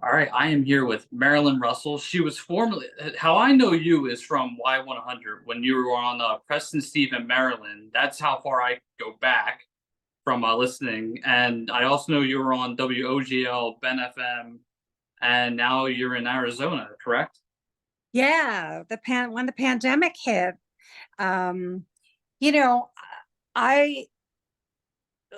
All right, I am here with Marilyn Russell. She was formerly, how I know you is from Y100 when you were on Preston, Steve, and Maryland. That's how far I go back from listening. And I also know you were on WOGL, Ben FM, and now you're in Arizona, correct? Yeah, when the pandemic hit, um, you know, I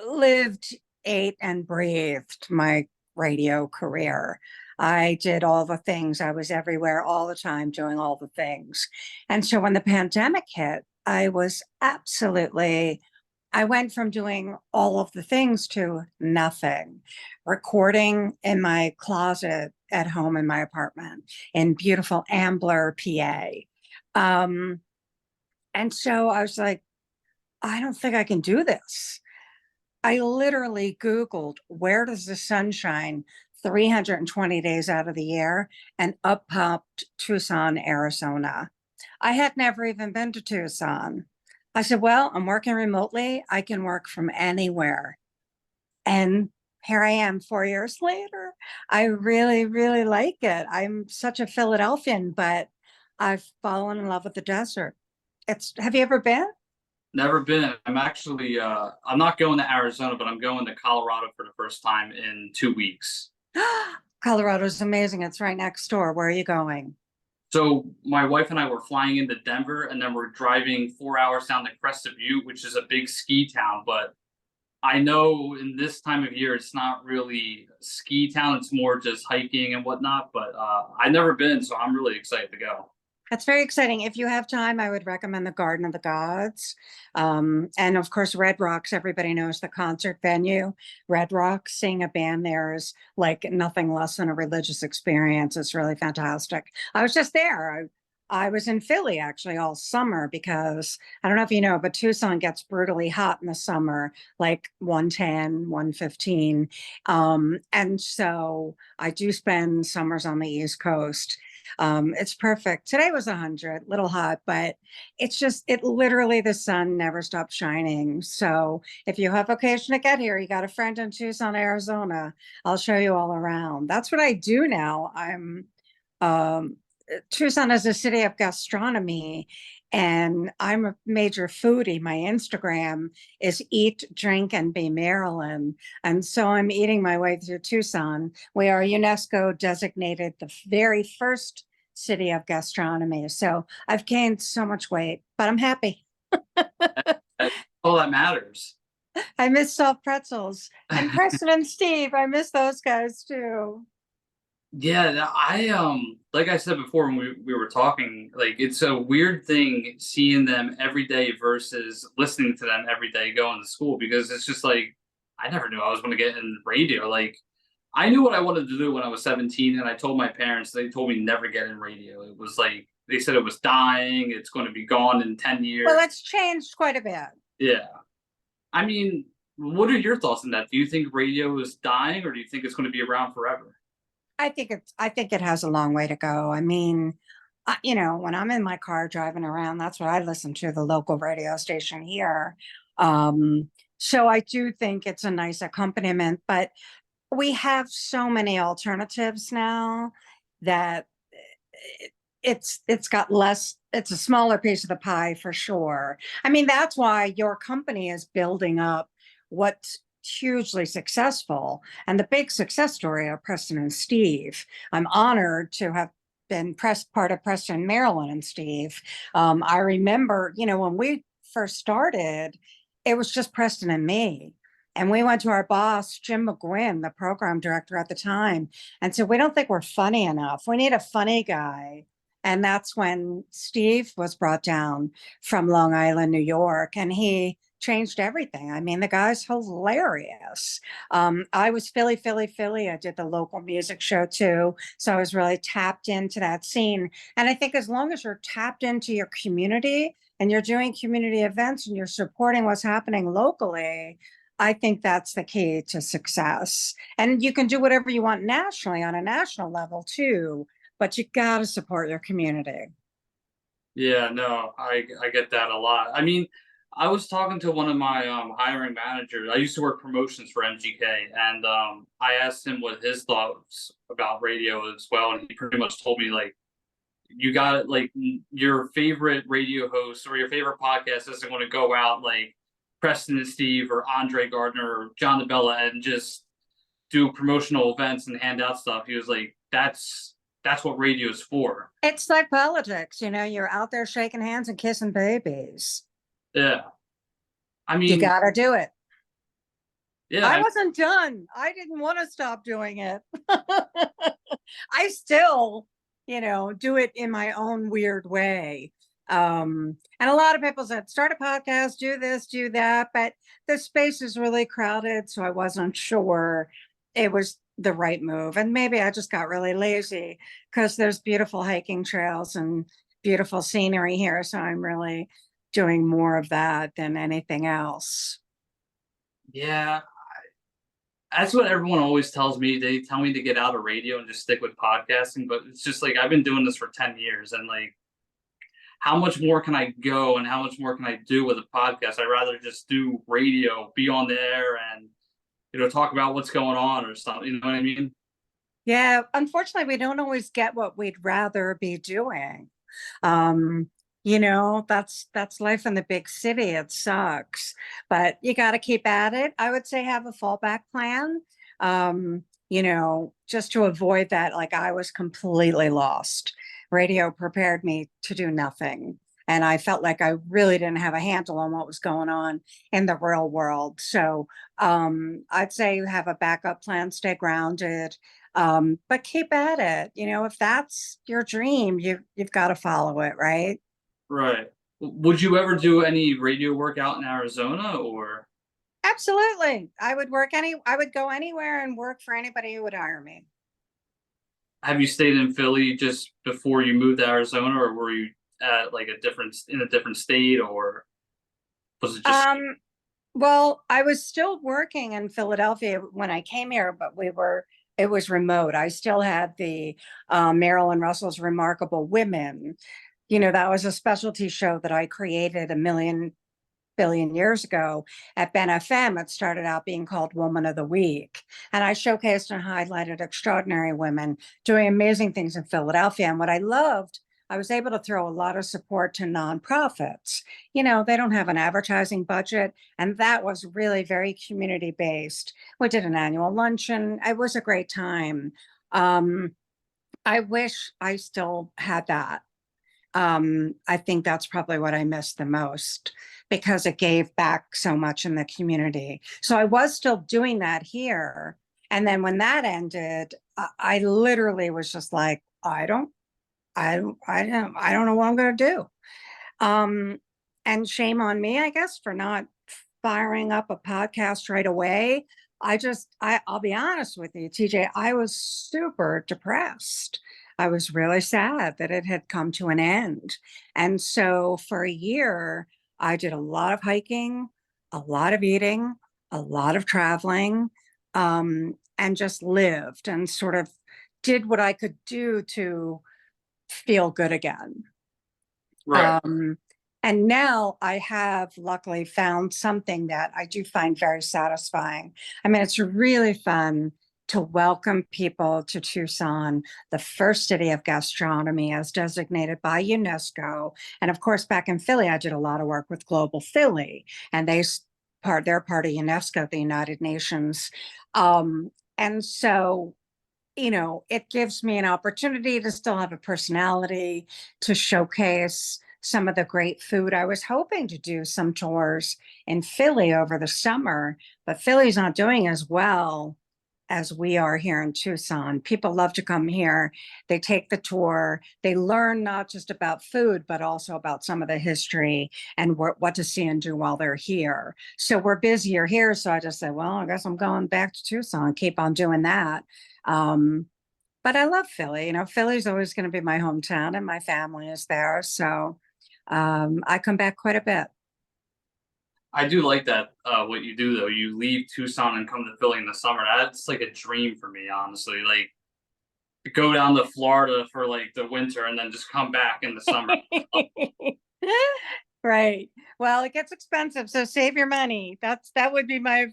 lived, ate, and breathed my radio career. I did all the things. I was everywhere all the time doing all the things. And so when the pandemic hit, I went from doing all of the things to nothing, recording in my closet at home in my apartment in beautiful Ambler, PA. Um, and so I was like, I don't think I can do this. I literally Googled, where does the sun shine 320 days out of the year? And up popped Tucson, Arizona. I had never even been to Tucson. I said, well, I'm working remotely. I can work from anywhere. And here I am 4 years later. I really, really like it. I'm such a Philadelphian, but I've fallen in love with the desert. Have you ever been? Never been. I'm not going to Arizona, but I'm going to Colorado for the first time in 2 weeks. Colorado's amazing. It's right next door. Where are you going? So my wife and I were flying into Denver, and then we're driving 4 hours down to Crested Butte, which is a big ski town. But I know in this time of year, it's not really a ski town. It's more just hiking and whatnot. But I've never been, so I'm really excited to go. That's very exciting. If you have time, I would recommend the Garden of the Gods. And of course, Red Rocks, everybody knows the concert venue. Red Rocks, seeing a band there is like nothing less than a religious experience. It's really fantastic. I was just there. I was in Philly actually all summer because I don't know if you know, but Tucson gets brutally hot in the summer, like 110, 115. And so I do spend summers on the East Coast. It's perfect. Today was 100, little hot, but it literally, the sun never stops shining. So if you have occasion to get here, you got a friend in Tucson, Arizona, I'll show you all around. That's what I do now. Um, Tucson is a city of gastronomy, and I'm a major foodie. My Instagram is Eat, Drink, and Be Maryland. And so I'm eating my way through Tucson. We are UNESCO designated the very first city of gastronomy. So I've gained so much weight, but I'm happy. That's all that matters. I miss soft pretzels. And Preston and Steve, I miss those guys too. Yeah, like I said before when we were talking, like it's a weird thing seeing them every day versus listening to them every day going to school because it's just like I never knew I was going to get in radio. Like I knew what I wanted to do when I was 17 and I told my parents, they told me never get in radio. It was like they said it was dying, it's going to be gone in 10 Well, years. it's changed quite a bit. Yeah. I mean, what are your thoughts on that? Do you think radio is dying or do you think it's going to be around forever? I think it has a long way to go. I mean, when I'm in my car driving around, that's what I listen to, the local radio station here. So I do think it's a nice accompaniment, but we have so many alternatives now that it's got less, it's a smaller piece of the pie for sure. I mean, that's why your company is building up what's hugely successful, and the big success story of Preston and Steve. I'm honored to have been part of Preston, Marilyn and Steve. I remember, when we first started, it was just Preston and me. And we went to our boss, Jim McGuinn, the program director at the time, and said, we don't think we're funny enough. We need a funny guy. And that's when Steve was brought down from Long Island, New York, and he changed everything. I mean, the guy's hilarious. I was Philly, Philly, Philly. I did the local music show too. So I was really tapped into that scene. And I think as long as you're tapped into your community and you're doing community events and you're supporting what's happening locally, I think that's the key to success. And you can do whatever you want nationally on a national level too, but you got to support your community. Yeah, no, I get that a lot. I mean, I was talking to one of my hiring managers. I used to work promotions for MGK, and I asked him what his thoughts about radio as well, and he pretty much told me like you got it, like your favorite radio host or your favorite podcast isn't going to go out like Preston and Steve or Andre Gardner or John DeBella and just do promotional events and hand out stuff. He was like, that's what radio is for. It's like politics, you're out there shaking hands and kissing babies. Yeah. I You mean, gotta do it. yeah, I wasn't done. I didn't want to stop doing it. I still, do it in my own weird way. And a lot of people said, start a podcast, do this, do that, but the space is really crowded. So I wasn't sure it was the right move. And maybe I just got really lazy because there's beautiful hiking trails and beautiful scenery here. So I'm really doing more of that than anything else. yeah, that's what everyone always tells me. They tell me to get out of radio and just stick with podcasting, but it's just like I've been doing this for 10 years and like how much more can I go and how much more can I do with a podcast? I'd rather just do radio, be on the air and talk about what's going on or something. You know what I mean? Yeah, unfortunately, we don't always get what we'd rather be doing. Um, that's life in the big city. It sucks, but you got to keep at it. I would say have a fallback plan. Just to avoid that, like I was completely lost. Radio prepared me to do nothing. And I felt like I really didn't have a handle on what was going on in the real world. So I'd say you have a backup plan, stay grounded, but keep at it. If that's your dream, you've got to follow it, right? Right. Would you ever do any radio work out in Arizona or Absolutely. I would go anywhere and work for anybody who would hire me. have you stayed in Philly just before you moved to Arizona or were you at like in a different state or was it just Well, I was still working in Philadelphia when I came here, but it was remote. I still had the Marilyn Russell's Remarkable Women. That was a specialty show that I created a million billion years ago at Ben FM. It started out being called Woman of the Week. And I showcased and highlighted extraordinary women doing amazing things in Philadelphia. And what I loved, I was able to throw a lot of support to nonprofits. They don't have an advertising budget. And that was really very community based. We did an annual luncheon. It was a great time. I wish I still had that. I think that's probably what I missed the most because it gave back so much in the community. So I was still doing that here. And then when that ended, I literally was just like, I don't know what I'm going to do. And shame on me, I guess, for not firing up a podcast right away. I'll be honest with you, TJ, I was super depressed. I was really sad that it had come to an end. And so for a year, I did a lot of hiking, a lot of eating, a lot of traveling, and just lived and sort of did what I could do to feel good again. right? And now I have luckily found something that I do find very satisfying. I mean, it's really fun to welcome people to Tucson, the first city of gastronomy as designated by UNESCO. And of course, back in Philly, I did a lot of work with Global Philly, and they're part of UNESCO, the United Nations. And so it gives me an opportunity to still have a personality, to showcase some of the great food. I was hoping to do some tours in Philly over the summer, but Philly's not doing as well as we are here in Tucson. People love to come here. They take the tour. They learn not just about food, but also about some of the history and what to see and do while they're here. So we're busier here. So I just said, well, I guess I'm going back to Tucson, keep on doing that. But I love Philly. Philly's always going to be my hometown and my family is there. So I come back quite a bit. I do like that what you do though. You leave Tucson and come to Philly in the summer. That's like a dream for me, honestly. Like go down to Florida for like the winter and then just come back in the summer. Right. Well, it gets expensive, so save your money. That would be my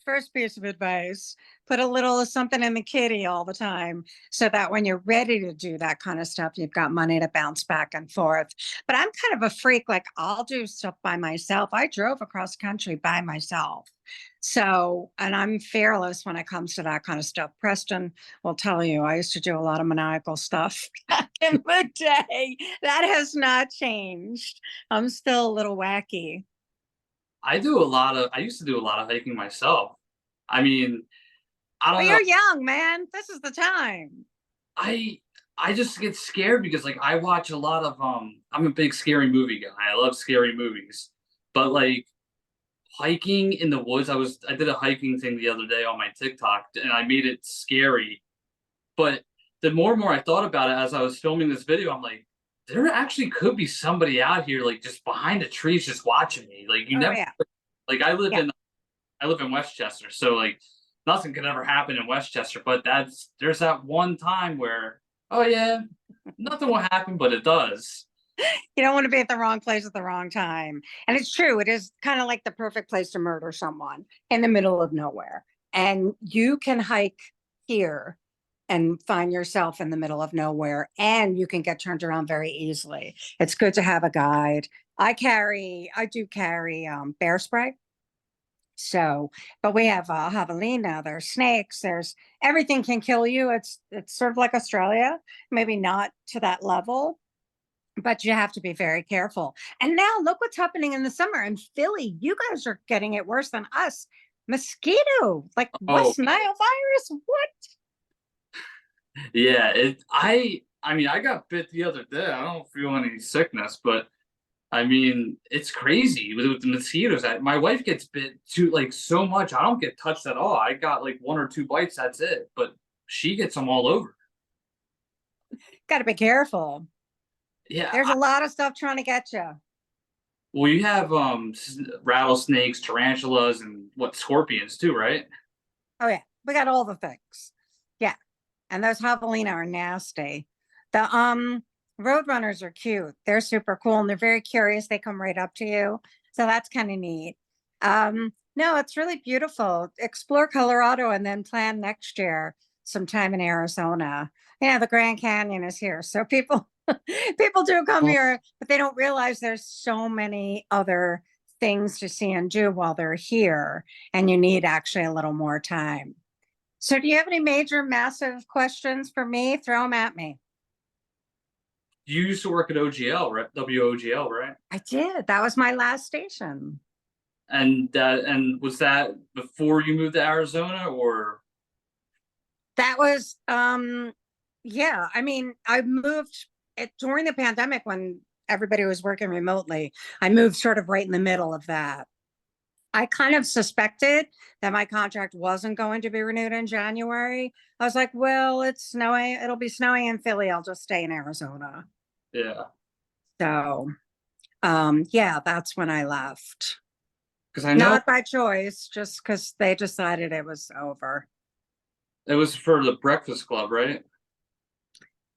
first piece of advice. Put a little of something in the kitty all the time so that when you're ready to do that kind of stuff, you've got money to bounce back and forth. But I'm kind of a freak. Like, I'll do stuff by myself. I drove across country by myself. So, and I'm fearless when it comes to that kind of stuff. Preston will tell you, I used to do a lot of maniacal stuff back in the day. That has not changed. I'm still a little wacky. I used to do a lot of hiking myself. I mean, I But don't know. you're young, man. This is the time. I I just get scared because like I watch a lot of I'm a big scary movie guy. I love scary movies. But like hiking in the woods, I did a hiking thing the other day on my TikTok and I made it scary. But the more and more I thought about it as I was filming this video, I'm like, there actually could be somebody out here like just behind the trees just watching me. Like you Oh never yeah. like Yeah. I live in Westchester, so like nothing could ever happen in Westchester. But there's that one time where, oh yeah, nothing will happen, but it does. You don't want to be at the wrong place at the wrong time. And it's true. It is kind of like the perfect place to murder someone in the middle of nowhere. And you can hike here and find yourself in the middle of nowhere, and you can get turned around very easily. It's good to have a guide. I do carry bear spray. So, but we have javelina, there's snakes, there's everything can kill you. It's sort of like Australia, maybe not to that level, but you have to be very careful. And now look what's happening in the summer in Philly. You guys are getting it worse than us. Mosquito, like Oh West Nile virus. What? yeah, I mean I got bit the other day. I don't feel any sickness, but I mean it's crazy with the mosquitoes. My wife gets bit too like so much. I don't get touched at all. I got like one or two bites. That's it. But she gets them all over. Got to be careful. Yeah, There's a lot of stuff trying to get you. well, you have rattlesnakes, tarantulas, and what scorpions too, right? Oh yeah, we got all the things. Yeah, and those javelina are nasty. The roadrunners are cute. They're super cool and they're very curious. They come right up to you, so that's kind of neat. No, it's really beautiful. Explore Colorado and then plan next year sometime in Arizona. Yeah, the Grand Canyon is here, so people people do come Well, here, but they don't realize there's so many other things to see and do while they're here, and you need actually a little more time. So, do you have any major, massive questions for me? Throw them at me. you used to work at OGL, right? WOGL, right? I did. That was my last station. And was that before you moved to Arizona, or That was, yeah. I mean, I moved during the pandemic when everybody was working remotely. I moved sort of right in the middle of that. I kind of suspected that my contract wasn't going to be renewed in January. I was like, well, it's snowing. It'll be snowing in Philly. I'll just stay in Arizona. yeah? So, yeah, that's when I left. Because I know Not by choice, just because they decided it was over. it was for the Breakfast Club, right?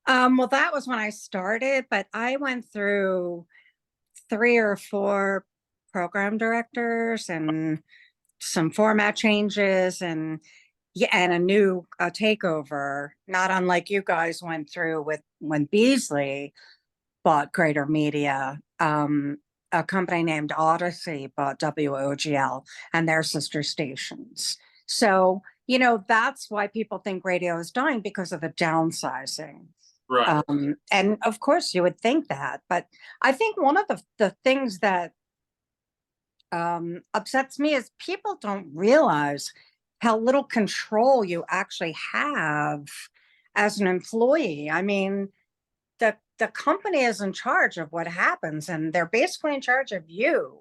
Well, that was when I started, but I went through three or four program directors and some format changes and yeah, and a new takeover, not unlike you guys went through with when Beasley bought Greater Media. A company named Odyssey bought WOGL and their sister stations. So, that's why people think radio is dying because of the downsizing. Right. And of course, you would think that. But I think one of the things that upsets me is people don't realize how little control you actually have as an employee. I mean, the company is in charge of what happens and they're basically in charge of you.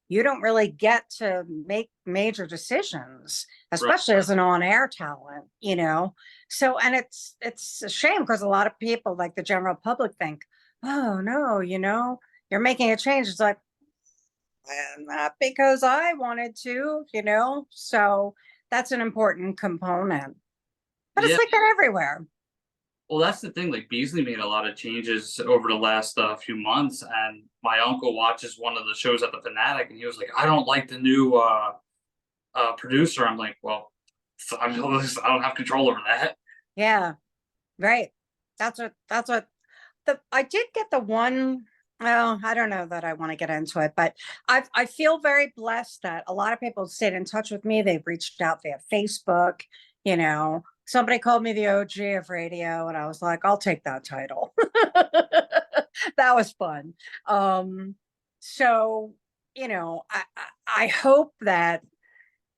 You don't really get to make major decisions, Right. especially as an on-air talent. So and it's a shame because a lot of people like the general public think, oh no, you're making a change. It's like, well, not because I wanted to. So that's an important component. But it's Yeah. like that everywhere. Well, that's the thing. Like Beasley made a lot of changes over the last few months, and my uncle watches one of the shows at the Fanatic, and he was like, "I don't like the new producer." I'm like, "Well, I don't have control over that." Yeah, right. That's what I did get the one. Well, I don't know that I want to get into it, but I feel very blessed that a lot of people stayed in touch with me. They've reached out via Facebook, you know. Somebody called me the OG of radio, and I was like, I'll take that title. That was fun. Um, so I hope that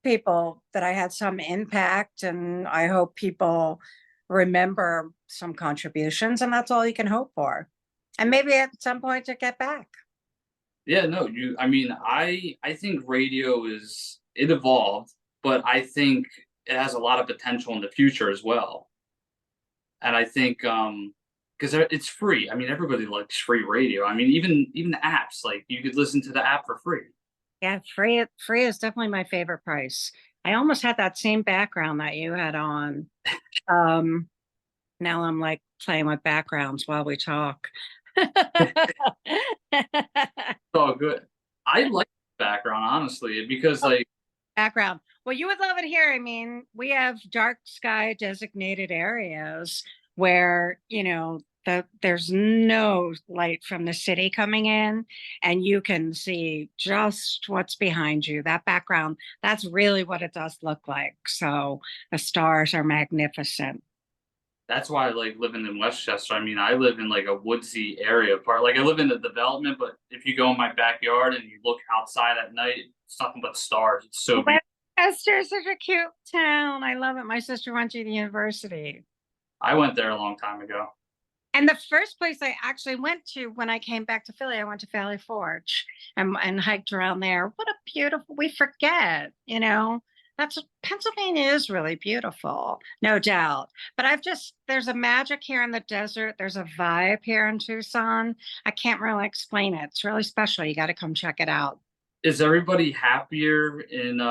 people that I had some impact, and I hope people remember some contributions, and that's all you can hope for. And maybe at some point to get back. Yeah, no, I mean, I think radio is it evolved, but I think it has a lot of potential in the future as well. And I think because it's free. I mean, everybody likes free radio. I mean, even apps, like you could listen to the app for free. Yeah, free is definitely my favorite price. I almost had that same background that you had on. Um, Now I'm like playing with backgrounds while we talk. It's all good. I like the background honestly because like Background. Well, you would love it here. I mean, we have dark sky designated areas where, there's no light from the city coming in, and you can see just what's behind you. That background, that's really what it does look like. So the stars are magnificent. that's why I like living in Westchester. I mean, I live in like a woodsy area part. Like I live in a development, but if you go in my backyard and you look outside at night, it's nothing but stars. It's so beautiful. Westchester is such a cute town. I love it. My sister went to the university. I went there a long time ago. And the first place I actually went to when I came back to Philly, I went to Valley Forge and hiked around there. What a beautiful, we forget, that's Pennsylvania is really beautiful, no doubt. But there's a magic here in the desert. There's a vibe here in Tucson. I can't really explain it. It's really special. You got to come check it out. Is everybody happier in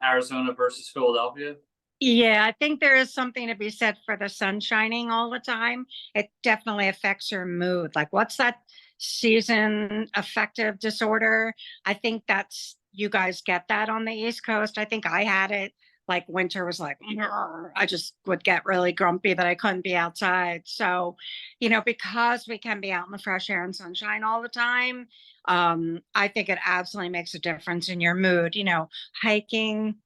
Arizona versus Philadelphia? Yeah, I think there is something to be said for the sun shining all the time. It definitely affects your mood. Like, what's that season affective disorder? I think that's you guys get that on the East Coast. I think I had it. Like winter was like, "Grr." I just would get really grumpy that I couldn't be outside. So, because we can be out in the fresh air and sunshine all the time, I think it absolutely makes a difference in your mood. Hiking,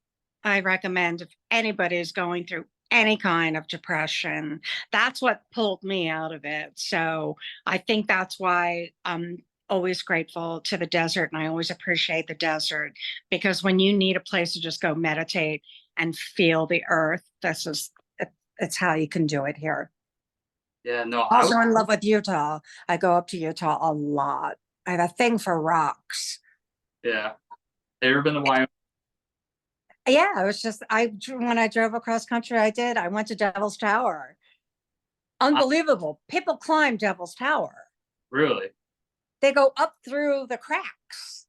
I recommend if anybody is going through any kind of depression. That's what pulled me out of it. So I think that's why I'm always grateful to the desert, and I always appreciate the desert, because when you need a place to just go meditate and feel the earth, it's how you can do it here. Yeah, no, Also in love with Utah. I go up to Utah a lot. I have a thing for rocks. yeah. Have you ever been to Wyoming? Yeah, I was just when I drove across country, I went to Devil's Tower. Unbelievable. People climb Devil's Tower. Really? They go up through the cracks.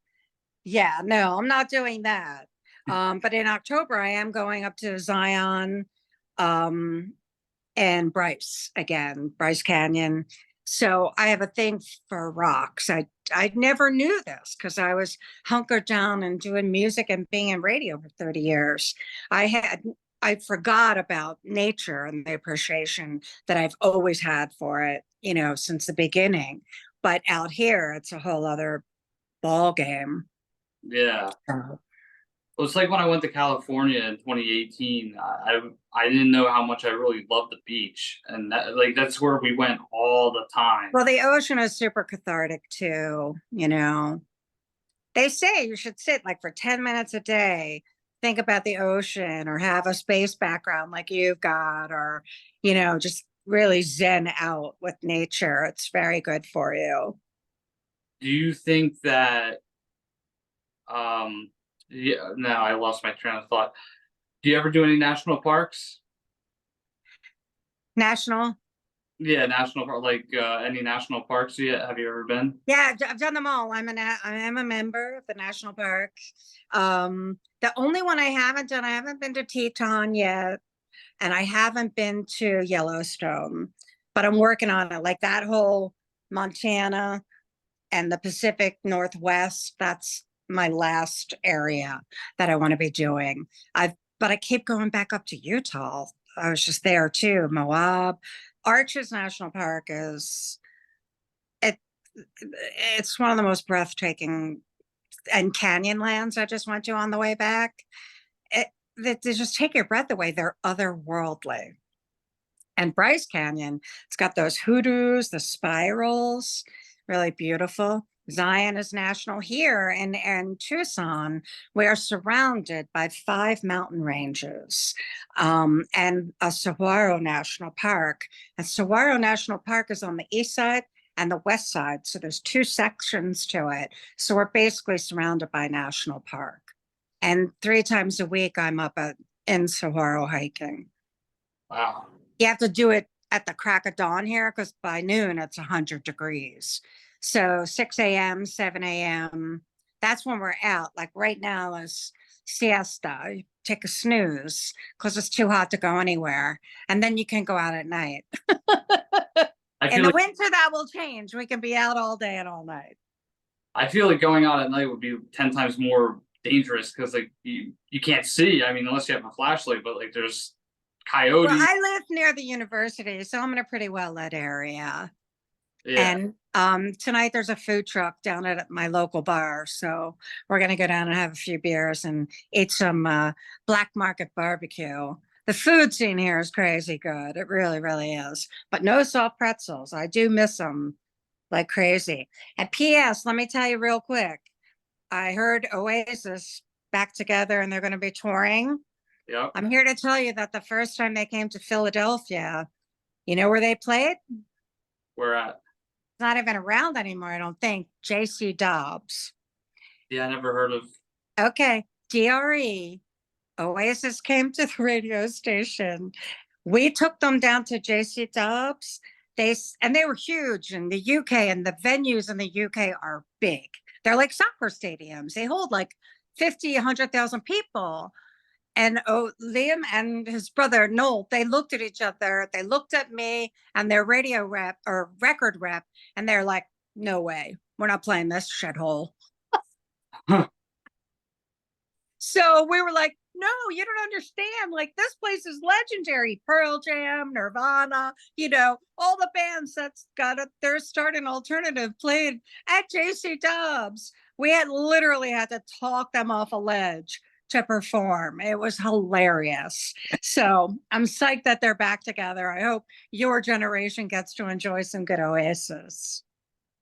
Yeah, no, I'm not doing that. But in October, I am going up to Zion, um, and Bryce Canyon. So I have a thing for rocks. I never knew this because I was hunkered down and doing music and being in radio for 30 years. I forgot about nature and the appreciation that I've always had for it, since the beginning. But out here, it's a whole other ball game. Yeah. So, Well, it's like when I went to California in 2018. I didn't know how much I really loved the beach, and that's where we went all the time. well, the ocean is super cathartic too. They say you should sit like for 10 minutes a day, think about the ocean, or have a space background like you've got, or, just really zen out with nature. It's very good for you. Do you think that yeah, no, I lost my train of thought. Do you ever do any national parks? National. Yeah, national park, like any national parks yet? Have you ever been? Yeah, I've done them all. I am a member of the national park. The only one I haven't done, I haven't been to Teton yet, and I haven't been to Yellowstone. but I'm working on it. Like that whole Montana and the Pacific Northwest, that's my last area that I want to be doing. But I keep going back up to Utah. I was just there too. Moab, Arches National Park is it. It's one of the most breathtaking and canyon lands I just went to on the way back. It, they just take your breath away. They're otherworldly. And Bryce Canyon, it's got those hoodoos, the spirals, really beautiful. Zion is national here in Tucson. We are surrounded by 5 mountain ranges and a Saguaro National Park. And Saguaro National Park is on the east side and the west side. So there's 2 sections to it. So we're basically surrounded by national park. And 3 times a week, I'm up in Saguaro hiking. Wow. You have to do it at the crack of dawn here because by noon it's 100 degrees. So 6 a.m., 7 a.m., that's when we're out. Like right now is siesta. You take a snooze because it's too hot to go anywhere. And then you can go out at night. In the winter, that will change. We can be out all day and all night. I feel like going out at night would be 10 times more dangerous because like you can't see. I mean, unless you have a flashlight, but like there's coyotes. Well, I live near the university, so I'm in a pretty well lit area. Yeah. And tonight there's a food truck down at my local bar, so we're gonna go down and have a few beers and eat some black market barbecue. The food scene here is crazy good. It really, really is. But no soft pretzels. I do miss them like crazy. And P.S. Let me tell you real quick. I heard Oasis back together and they're going to be touring. Yeah. I'm here to tell you that the first time they came to Philadelphia, you know where they played? Where at? It's not even around anymore, I don't think. J.C. Dobbs. Yeah, I never heard of. Okay, DRE. Oasis came to the radio station. We took them down to J.C. Dobbs. They were huge in the UK, and the venues in the UK are big. They're like soccer stadiums. They hold like 50, 100,000 people. And Liam and his brother Noel, they looked at each other. They looked at me and their radio rep or record rep, and they're like, "No way, we're not playing this shithole." So we were like, "No, you don't understand. Like this place is legendary. Pearl Jam, Nirvana, all the bands that's got their start in alternative played at JC Dobbs. We literally had to talk them off a ledge to perform. It was hilarious. So I'm psyched that they're back together. I hope your generation gets to enjoy some good Oasis.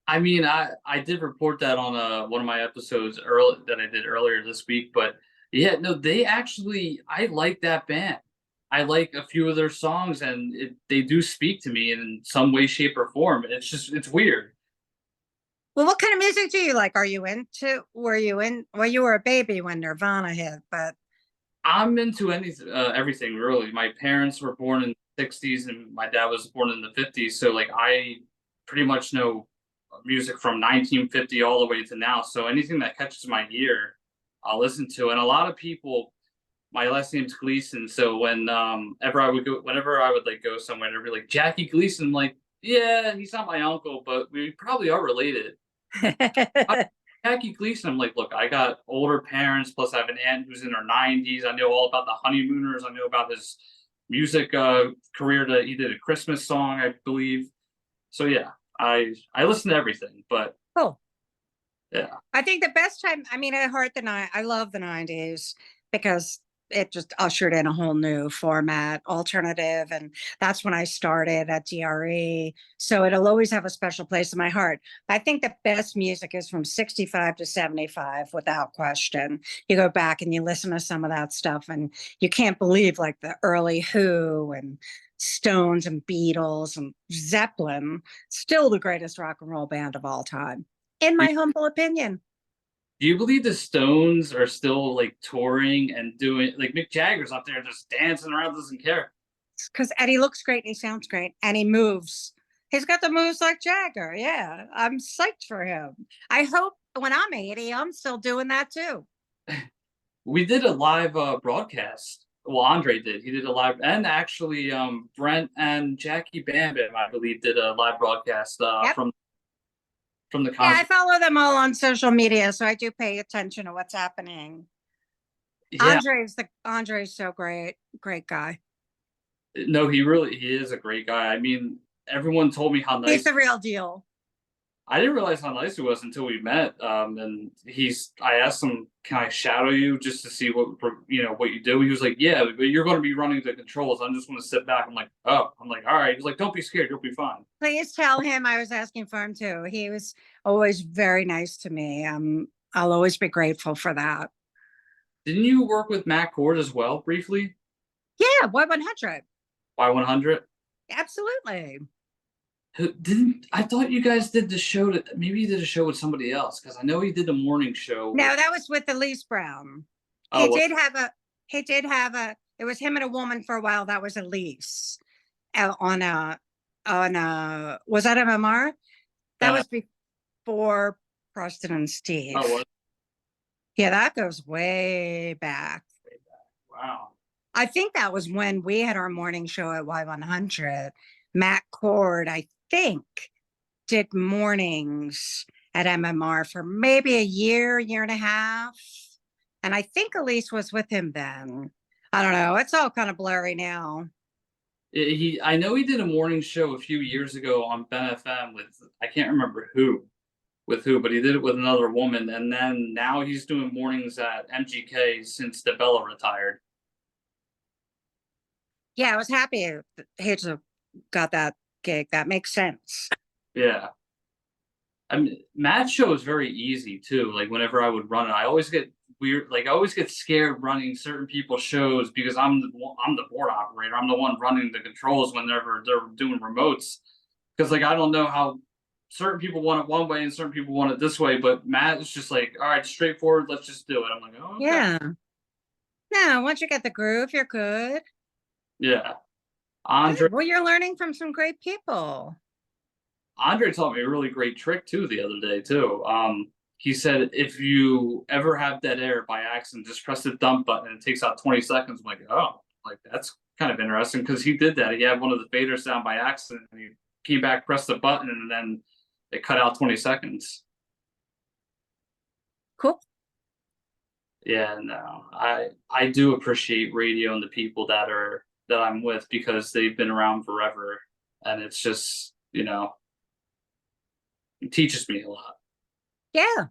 I mean, I did report that on one of my episodes early that I did earlier this week, but yeah, no, I like that band. I like a few of their songs, and they do speak to me in some way, shape, or form. It's weird. Well, what kind of music do you like? Were you well, you were a baby when Nirvana hit, but I'm into everything really. My parents were born in the '60s, and my dad was born in the '50s, so like I pretty much know music from 1950 all the way to now. So anything that catches my ear, I'll listen to. And a lot of people, my last name's Gleason, so whenever I would like go somewhere, they'd be like Jackie Gleason. I'm like, yeah, he's not my uncle, but we probably are related. Jackie Gleason. I'm like, look, I got older parents, plus I have an aunt who's in her 90s. I know all about the Honeymooners. I know about his music career. That he did a Christmas song, I believe. So yeah, I listen to everything, but cool. Yeah, I think the best time. I mean, I love the '90s because it just ushered in a whole new format, alternative, and that's when I started at DRE. So it'll always have a special place in my heart. I think the best music is from 65 to 75, without question. You go back and you listen to some of that stuff, and you can't believe like the early Who and Stones and Beatles and Zeppelin, still the greatest rock and roll band of all time, in my humble opinion. Do you believe the Stones are still like touring and doing like Mick Jagger's up there just dancing around, doesn't care? Because Eddie looks great and he sounds great and he moves. He's got the moves like Jagger. Yeah, I'm psyched for him. I hope when I'm 80, I'm still doing that too. We did a live broadcast well, Andre did. He did a live, and actually, Brent and Jackie Bam Bam, I believe, did a live broadcast Yep. from the Yeah, I concert. follow them all on social media, so I do pay attention to what's happening. Yeah, Andre's so great, great guy. no, he is a great guy. I mean, everyone told me how He's nice. the real deal. I didn't realize how nice he was until we met. And I asked him, "Can I shadow you just to see what you do?" He was like, "Yeah, but you're going to be running the controls. I'm just going to sit back." I'm like, "Oh," I'm like, "All right." He's like, "Don't be scared. You'll be fine." Please tell him I was asking for him too. He was always very nice to me. I'll always be grateful for that. Didn't you work with Matt Cord as well briefly? Yeah, Y100. Y100. Absolutely. Didn't I thought you guys did the show? Maybe you did a show with somebody else because I know he did the morning show with. No, that was with Elise Brown. Oh, He did have a, it was him and a woman for a while. That was Elise on was that MMR? That uh, was before Preston and Steve. oh, what? Yeah, that goes way back. Wow. I think that was when we had our morning show at Y100. Matt Cord, I think, did mornings at MMR for maybe a year and a half. And I think Elise was with him then. I don't know. It's all kind of blurry now. I know he did a morning show a few years ago on Ben FM with I can't remember who, but he did it with another woman, and then now he's doing mornings at MGK since DeBella retired. Yeah, I was happy he got that gig. That makes sense. Yeah. I mean, Matt's show is very easy too. Like whenever I would run it, I always get weird. Like I always get scared running certain people's shows because I'm the board operator. I'm the one running the controls whenever they're doing remotes. Because like I don't know how certain people want it one way and certain people want it this way. But Matt is just like, all right, straightforward. Let's just do it. I'm like, oh, okay. Yeah. No, once you get the groove, you're good. Yeah. Andre Well, you're learning from some great people. Andre taught me a really great trick too the other day too. He said if you ever have dead air by accident, just press the dump button and it takes out 20 seconds. I'm like, oh, like that's kind of interesting because he did that. He had one of the faders down by accident and he came back, pressed the button, and then it cut out 20 seconds. Cool. Yeah, no, I do appreciate radio and the people that I'm with because they've been around forever, and it's just it teaches me a lot. Yeah.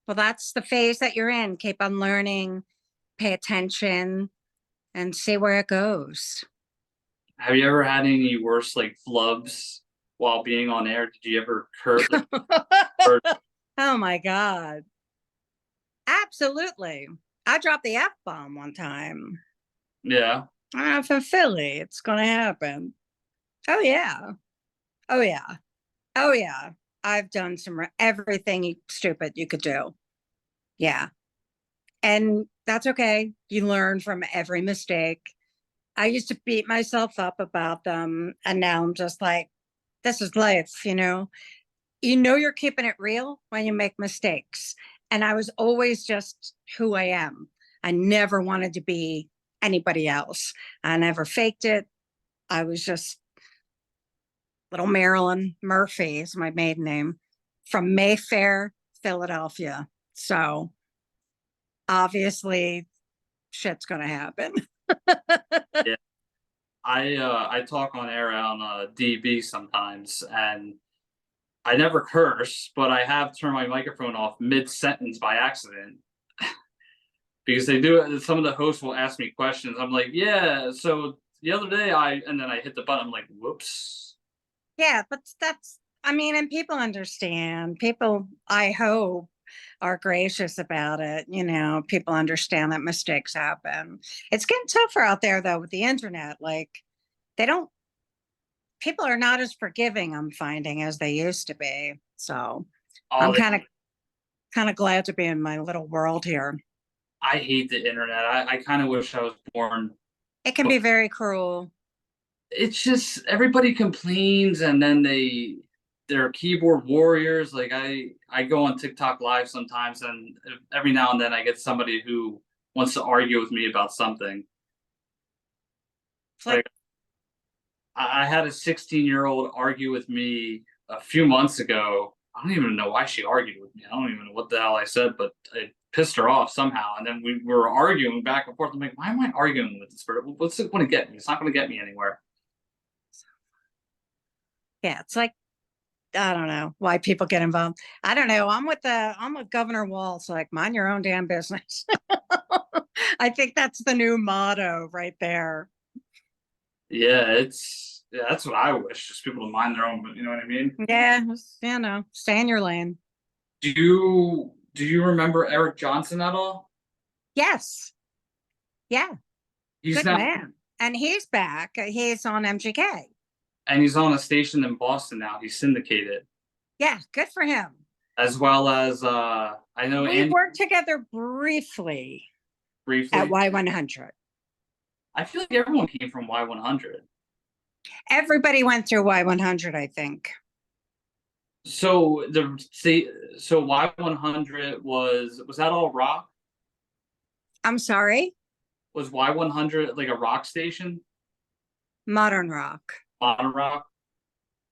Well, that's the phase that you're in. Keep on learning, pay attention, and see where it goes. Have you ever had any worse like flubs while being on air? Did you ever curse? Oh my God. Absolutely. I dropped the F bomb one time. Yeah. I'm from Philly. It's going to happen. Oh, yeah. Oh, yeah. Oh, yeah. I've done everything stupid you could do. Yeah. And that's okay. You learn from every mistake. I used to beat myself up about them. And now I'm just like, this is life, you're keeping it real when you make mistakes. And I was always just who I am. I never wanted to be anybody else. I never faked it. I was just little Marilyn Murphy is my maiden name, from Mayfair, Philadelphia. So obviously shit's going to happen. Yeah. I talk on air on DB sometimes, and I never curse, but I have turned my microphone off mid-sentence by accident. Because they do, some of the hosts will ask me questions. I'm like, yeah, so the other day and then I hit the button. I'm like, whoops. Yeah, but and people understand. People, I hope, are gracious about it. People understand that mistakes happen. It's getting tougher out there though with the internet. Like people are not as forgiving, I'm finding, as they used to be. So I'm kind of glad to be in my little world here. I hate the internet. I kind of wish I was born. It can be very cruel. It's just everybody complains and then they're keyboard warriors. Like I go on TikTok live sometimes and every now and then I get somebody who wants to argue with me about something. It's like, Like I had a 16-year-old argue with me a few months ago. I don't even know why she argued with me. I don't even know what the hell I said, but it pissed her off somehow. And then we were arguing back and forth. I'm like, why am I arguing with this bird? What's it going to get me? It's not going to get me anywhere. yeah, it's like, I don't know why people get involved. I don't know. I'm with Governor Walz, like, mind your own damn business. I think that's the new motto right there. Yeah, that's what I wish. Just people to mind their own, but you know what I mean? Yeah, stay in your lane. Do you remember Eric Johnson at all? Yes. Yeah. He's Good now man. And he's back. He's on MGK. and he's on a station in Boston now. He's syndicated. Yeah, good for him. As well as I know We Andy worked together briefly at briefly. Y100. I feel like everyone came from Y100. Everybody went through Y100, I think. So so Y100 was that all rock? I'm sorry, Was Y100 like a rock station? modern rock. Modern rock?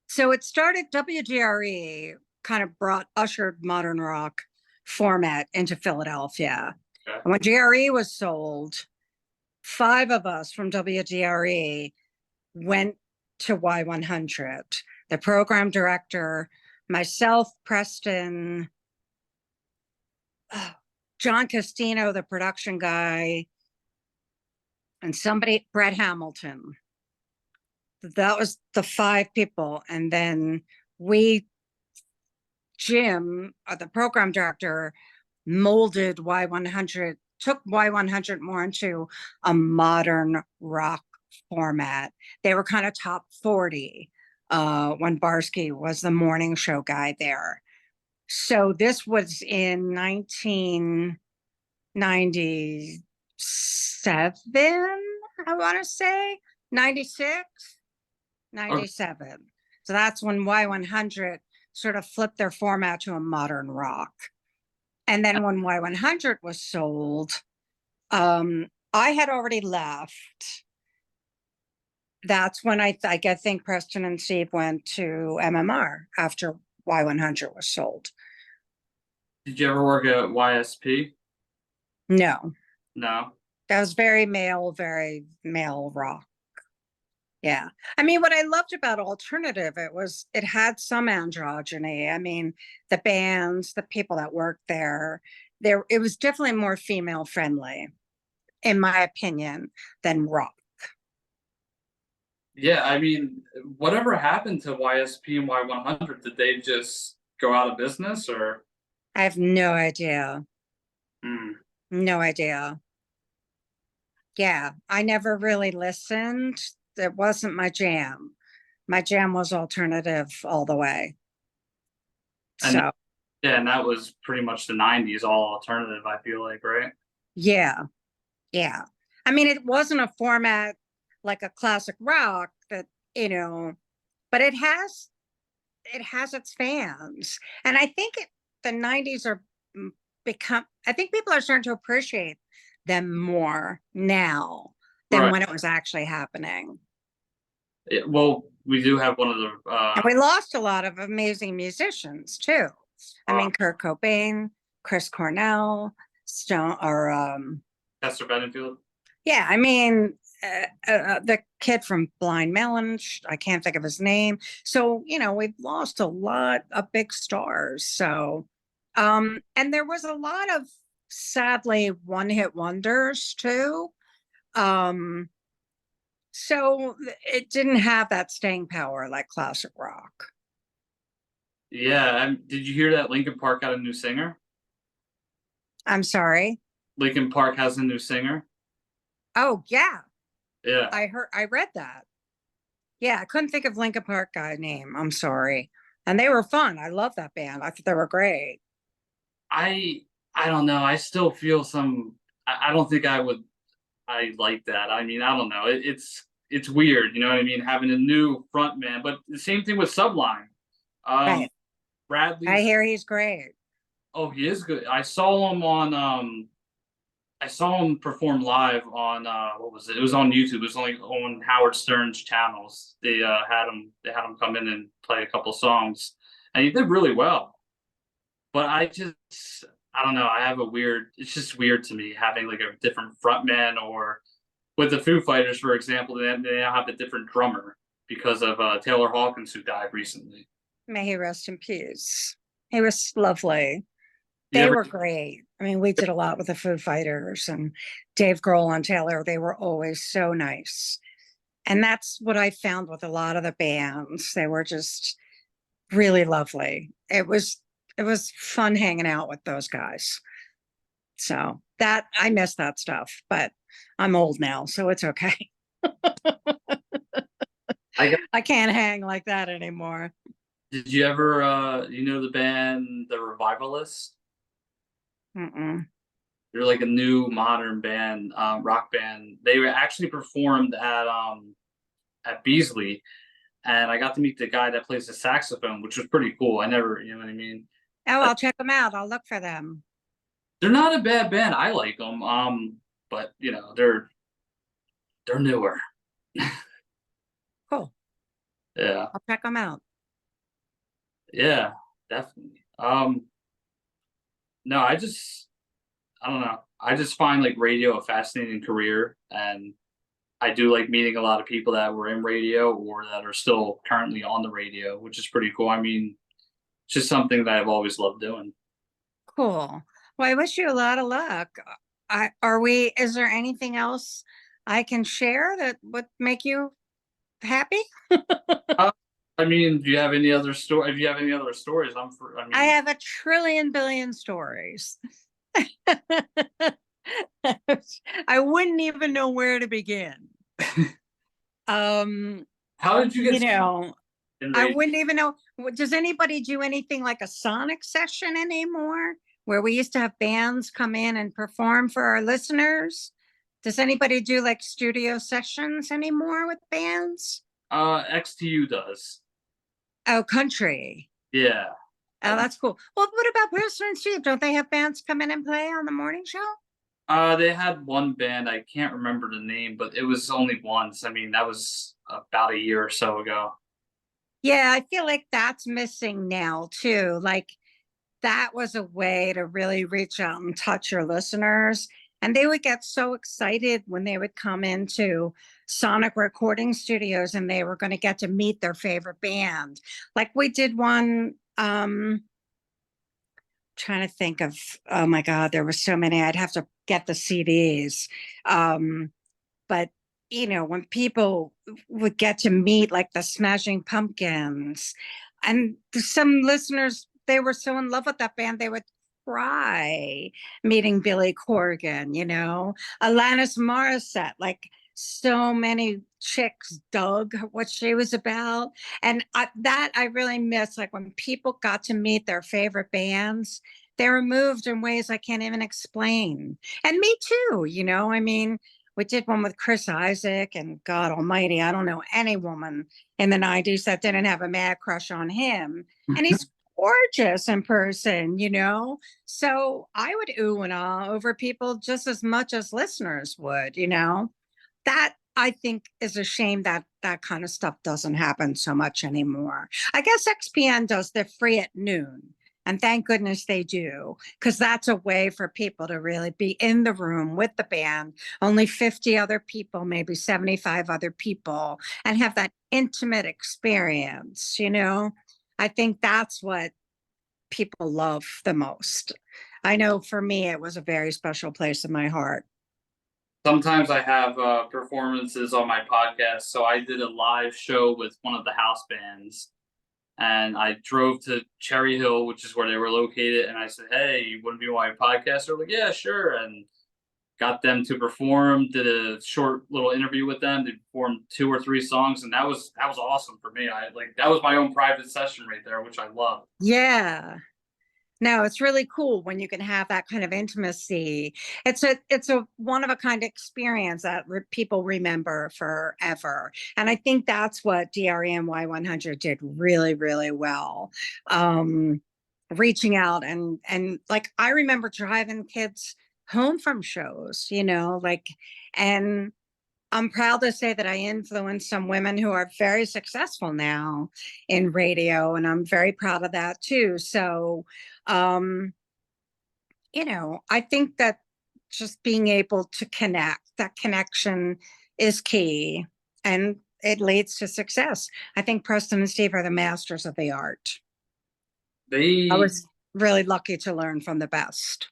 So it started, WGRE kind of ushered modern rock format into Philadelphia. Okay. And when GRE was sold, 5 of us from WGRE went to Y100. The program director, myself, Preston, John Costino, the production guy, and somebody, Brett Hamilton. That was the 5 people. And then Jim, the program director, molded Y100, took Y100 more into a modern rock format. They were kind of top 40 when Barsky was the morning show guy there. So this was in 1997, I want to say, 96, Okay. 97. So that's when Y100 sort of flipped their format to a modern rock. And then when Y100 was sold, I had already left. That's when I think Preston and Steve went to MMR after Y100 was sold. Did you ever work at YSP? No, No. that was very male rock. Yeah. I mean, what I loved about alternative, it had some androgyny. I mean, the bands, the people that worked there, it was definitely more female friendly, in my opinion, than rock. Yeah, I mean, whatever happened to YSP and Y100? Did they just go out of business or? I have no idea. Hmm. No idea. Yeah, I never really listened. It wasn't my jam. My jam was alternative all the way. And So, yeah, and that was pretty much the '90s, all alternative. I feel like, right? yeah, yeah. I mean, it wasn't a format like a classic rock that, you know, but it has its fans. And I think the 90s are I think people are starting to appreciate them more now than Right. when it was actually happening. Yeah, well, we do have one of the And we lost a lot of amazing musicians too. I mean, Kurt Cobain, Chris Cornell, Stone, or Chester Benningfield. yeah, I mean, the kid from Blind Melon, I can't think of his name. So, we've lost a lot of big stars. So, and there was a lot of sadly one-hit wonders too. So it didn't have that staying power like classic rock. Yeah, did you hear that Linkin Park got a new singer? I'm sorry. Linkin Park has a new singer. Oh yeah, Yeah, I read that. Yeah, I couldn't think of Linkin Park guy name. I'm sorry. And they were fun. I love that band. I thought they were great. I I don't know. I still feel some. I don't think I would. I like that. I mean, I don't know. It's weird. You know what I mean? Having a new front man, but the same thing with Sublime. Um, Right. I Bradley's. hear he's great. Oh, he is good. I saw him on. I saw him perform live on what was it? It was on YouTube. It was only on Howard Stern's channels. They had him come in and play a couple songs, and he did really well. But I don't know. I have a weird. It's just weird to me having like a different frontman, or with the Foo Fighters, for example, they now have a different drummer because of Taylor Hawkins, who died recently. May he rest in peace. He was lovely. You They ever? were great. I mean, we did a lot with the Foo Fighters and Dave Grohl and Taylor. They were always so nice. And that's what I found with a lot of the bands. They were just really lovely. It was fun hanging out with those guys. So that I miss that stuff, but I'm old now, so it's okay. I got, I can't hang like that anymore. did you ever the band The Revivalists? Mm-mm. They're like a new modern band, rock band. They were actually performed at Beasley, and I got to meet the guy that plays the saxophone, which was pretty cool. I never, you know what I mean. Oh, I'll check them out. I'll look for them. They're not a bad band. I like them. But they're newer. Cool. Yeah, I'll check them out. yeah, definitely. No, I don't know. I just find like radio a fascinating career, and I do like meeting a lot of people that were in radio or that are still currently on the radio, which is pretty cool. I mean, it's just something that I've always loved doing. Cool. Well, I wish you a lot of luck. Is there anything else I can share that would make you happy? Uh, I mean, do you have any other story? If you have any other stories, I'm for. I I mean, have a trillion billion stories. I wouldn't even know where to begin. Um, how did you you get know, in I radio? wouldn't even know. Does anybody do anything like a sonic session anymore? Where we used to have bands come in and perform for our listeners? Does anybody do like studio sessions anymore with bands? XTU does. Oh, country. Yeah. Oh, that's cool. Well, what about Brewster and Steve? Don't they have bands come in and play on the morning show? They had one band. I can't remember the name, but it was only once. I mean, that was about a year or so ago. Yeah, I feel like that's missing now too. Like that was a way to really reach out and touch your listeners. And they would get so excited when they would come into Sonic recording studios and they were going to get to meet their favorite band. Like we did one, trying to think of, oh my God, there were so many. I'd have to get the CDs. But when people would get to meet like the Smashing Pumpkins, and some listeners, they were so in love with that band, they would cry meeting Billy Corgan, Alanis Morissette, like so many chicks dug what she was about. And that I really miss, like when people got to meet their favorite bands, they were moved in ways I can't even explain. And me too, I mean, we did one with Chris Isaac, and God almighty, I don't know any woman in the 90s that didn't have a mad crush on him. And he's gorgeous in person, So I would ooh and ah over people just as much as listeners would, That I think is a shame that that kind of stuff doesn't happen so much anymore. I guess XPN does. They're free at noon. And thank goodness they do, because that's a way for people to really be in the room with the band, only 50 other people, maybe 75 other people, and have that intimate experience. I think that's what people love the most. I know for me, it was a very special place in my heart. Sometimes I have performances on my podcast. So I did a live show with one of the house bands, and I drove to Cherry Hill, which is where they were located. And I said, "Hey, you want to be on my podcast?" They're like, "Yeah, sure." And got them to perform. Did a short little interview with them. They performed 2 or 3 songs, and that was awesome for me. I like that was my own private session right there, which I love. Yeah. No, it's really cool when you can have that kind of intimacy. It's a one of a kind experience that people remember forever. And I think that's what DREM Y100 did really, really well. Reaching out and like I remember driving kids home from shows, like, and I'm proud to say that I influenced some women who are very successful now in radio, and I'm very proud of that too. So, um, I think that just being able to connect, that connection is key, and it leads to success. I think Preston and Steve are the masters of the art. I They, was really lucky to learn from the best.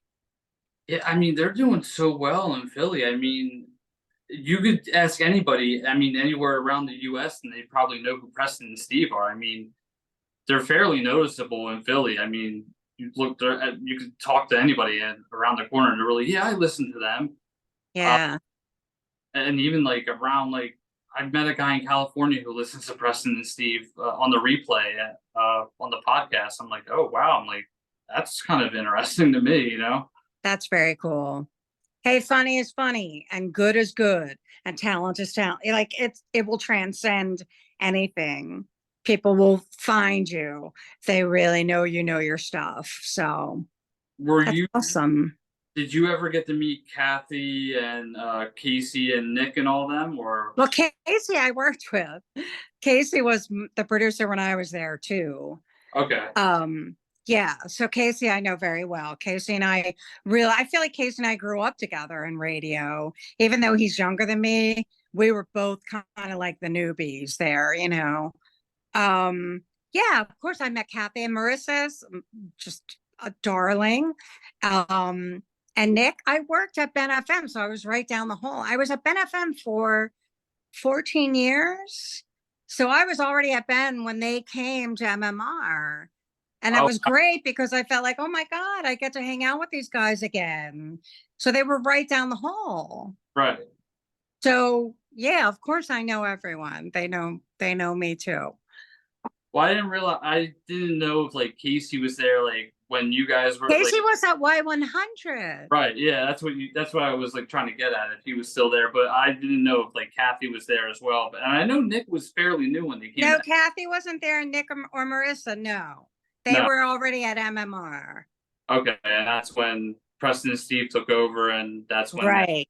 yeah, I mean, they're doing so well in Philly. I mean, you could ask anybody, I mean, anywhere around the US, and they probably know who Preston and Steve are. I mean, they're fairly noticeable in Philly. I mean, you look there, you could talk to anybody around the corner and they're really, yeah, I listen to them. Uh, Yeah, and even like around like I've met a guy in California who listens to Preston and Steve on the replay on the podcast. I'm like, oh wow, I'm like, that's kind of interesting to me, you know? that's very cool. Hey, funny is funny, and good is good, and talent is talent. Like, it will transcend anything. People will find you if they really know you know your stuff. So Were that's you? awesome. Did you ever get to meet Kathy and Casey and Nick and all them? Or Well, Casey, I worked with. Casey was the producer when I was there too. okay, Um, yeah, so Casey I know very well. Casey and I feel like Casey and I grew up together in radio. Even though he's younger than me, we were both kind of like the newbies there. Um, yeah, of course I met Kathy and Marissa's just a darling. Um, and Nick, I worked at Ben FM, so I was right down the hall. I was at Ben FM for 14 years. So I was already at Ben when they came to MMR. And that oh was great because I felt like, oh my God, I get to hang out with these guys again. So they were right down the hall. right. So yeah, of course I know everyone. They know me too. Well, I didn't realize. I didn't know if like Casey was there, like when you guys were like. Casey was at Y100. Right, yeah, that's what you. That's what I was like trying to get at. If he was still there, but I didn't know if like Kathy was there as well. But and I know Nick was fairly new when they came No, back. Kathy wasn't there, and Nick or Marissa, no. They No, were already at MMR. okay, and that's when Preston and Steve took over, and that's when that. Right.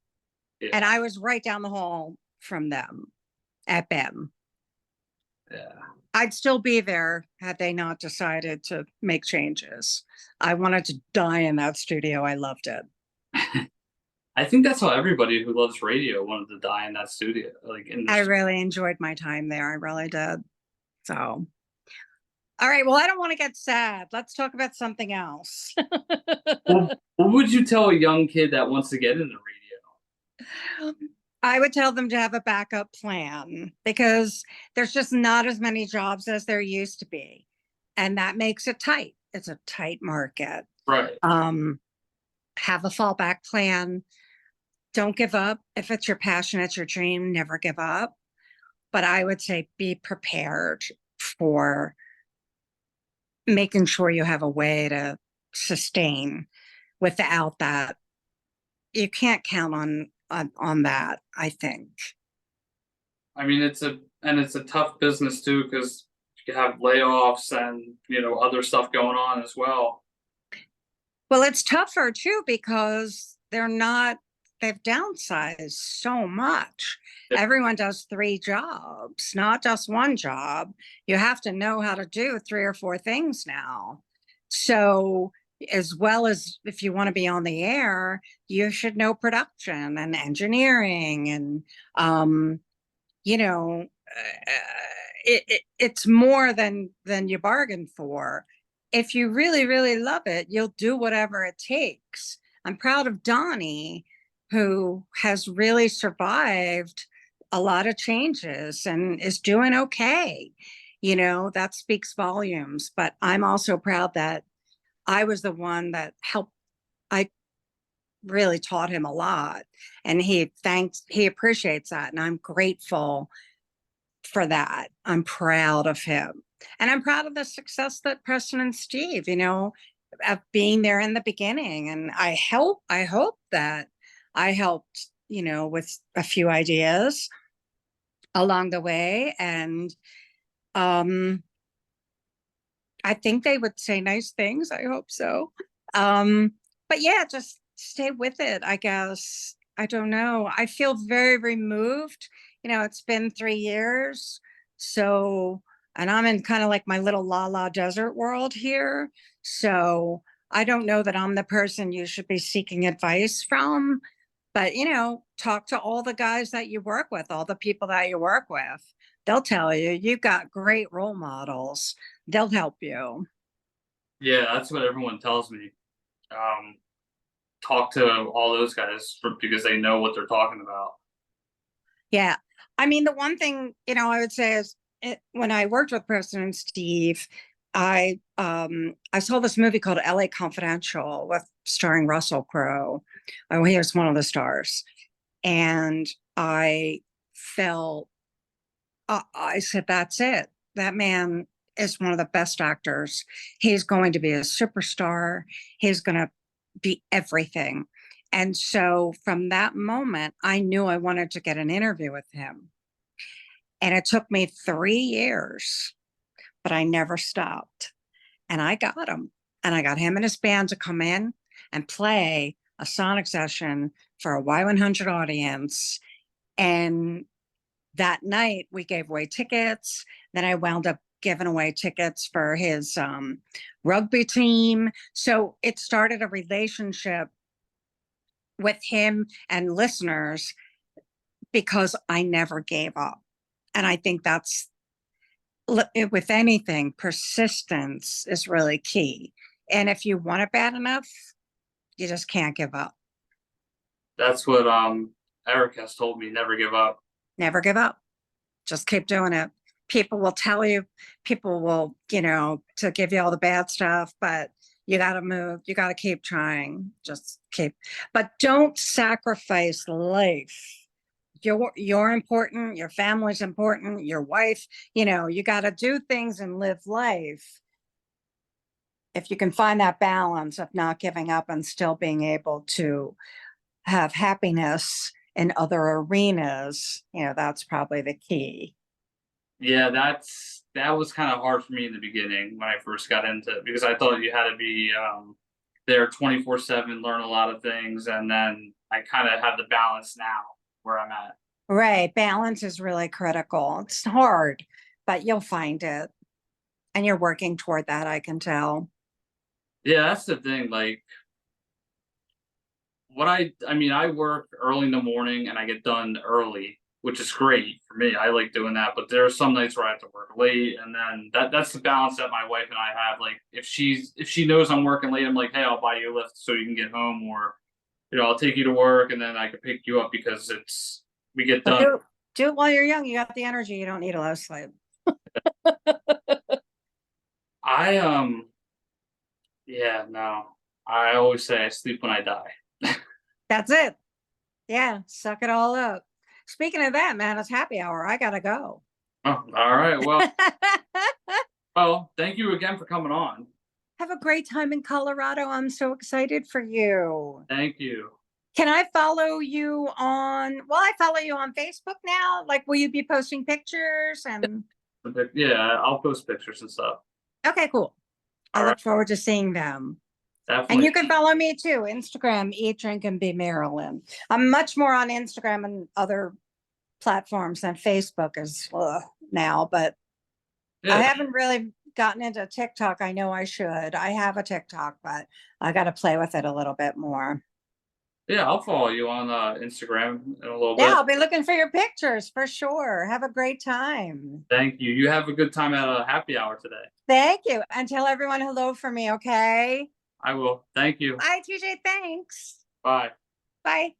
Yeah, And I was right down the hall from them at Ben. yeah. I'd still be there had they not decided to make changes. I wanted to die in that studio. I loved it. I think that's how everybody who loves radio wanted to die in that studio, like in I this. really enjoyed my time there. I really did. So, all right. Well, I don't want to get sad. Let's talk about something else. Well, what would you tell a young kid that wants to get into I would tell them to have a backup plan because there's just not as many jobs as there used to be. And that makes it tight. It's a tight market. radio? Right. Have a fallback plan. Don't give up. If it's your passion, it's your dream, never give up. But I would say be prepared for making sure you have a way to sustain. Without that, you can't count on that, I think. I mean, it's a tough business too because you have layoffs and other stuff going on as well. Well, it's tougher too because they've downsized so much. Yeah. Everyone does 3 jobs, not just one job. You have to know how to do 3 or 4 things now. So, as well as if you want to be on the air, you should know production and engineering and, um, you know, it's more than you bargained for. If you really, really love it, you'll do whatever it takes. I'm proud of Donnie, who has really survived a lot of changes and is doing okay. That speaks volumes. But I'm also proud that I was the one that helped. I really taught him a lot, and he appreciates that, and I'm grateful for that. I'm proud of him. And I'm proud of the success that Preston and Steve, of being there in the beginning. And I hope that I helped, with a few ideas along the way. And I think they would say nice things. I hope so. But yeah, just stay with it, I guess. I don't know. I feel very removed. It's been 3 years. So, and I'm in kind of like my little la la desert world here. So I don't know that I'm the person you should be seeking advice from. But, talk to all the guys that you work with, all the people that you work with. They'll tell you, you've got great role models. They'll help you. Yeah, that's what everyone tells me. Um, talk to all those guys because they know what they're talking about. Yeah. I mean, the one thing, I would say is when I worked with President Steve, I saw this movie called LA Confidential with starring Russell Crowe. Oh, he was one of the stars. And I felt I said, that's it. That man is one of the best actors. He's going to be a superstar. He's going to be everything. And so from that moment, I knew I wanted to get an interview with him. And it took me 3 years, but I never stopped. And I got him. And I got him and his band to come in and play a sonic session for a Y100 audience. And that night we gave away tickets. Then I wound up giving away tickets for his rugby team. So it started a relationship with him and listeners because I never gave up. And I think that's with anything, persistence is really key. And if you want it bad enough, you just can't give up. That's what Eric has told me. Never give up. Never give up. Just keep doing it. People will tell you, people will, to give you all the bad stuff, but you got to move. You got to keep trying. Just keep, but don't sacrifice life. You're important. Your family's important. Your wife, you got to do things and live life. If you can find that balance of not giving up and still being able to have happiness in other arenas, that's probably the key. Yeah, that was kind of hard for me in the beginning when I first got into it because I thought you had to be there 24/7, learn a lot of things, and then I kind of have the balance now where I'm at. Right. Balance is really critical. It's hard, but you'll find it. And you're working toward that, I can tell. Yeah, that's the thing. Like what I mean, I work early in the morning and I get done early, which is great for me. I like doing that, but there are some nights where I have to work late, and then that's the balance that my wife and I have. Like if she knows I'm working late, I'm like, hey, I'll buy you a lift so you can get home, or I'll take you to work and then I can pick you up because we get But done. do it while you're young. You got the energy. You don't need a lot of sleep. I yeah, no. I always say I sleep when I die. That's it. Yeah. Suck it all up. Speaking of that, man, it's happy hour. I gotta go. Oh, all right. Well, thank you again for coming on. Have a great time in Colorado. I'm so excited for you. Thank you. Can I follow you on, well, I follow you on Facebook now. Like, will you be posting pictures and Yeah, I'll post pictures and stuff. okay, cool. I All look right. forward to seeing them. Definitely. And you can follow me too. Instagram, Eat, Drink, and Be Marilyn. I'm much more on Instagram and other platforms than Facebook is now, but I Yeah. haven't really gotten into TikTok. I know I should. I have a TikTok, but I got to play with it a little bit more. Yeah, I'll follow you on Instagram in a little Yeah, bit. I'll be looking for your pictures for sure. Have a great time. Thank you. You have a good time at a happy hour today. Thank you. And tell everyone hello for me, okay? I will. Thank you. Bye, TJ. Thanks. Bye. Bye.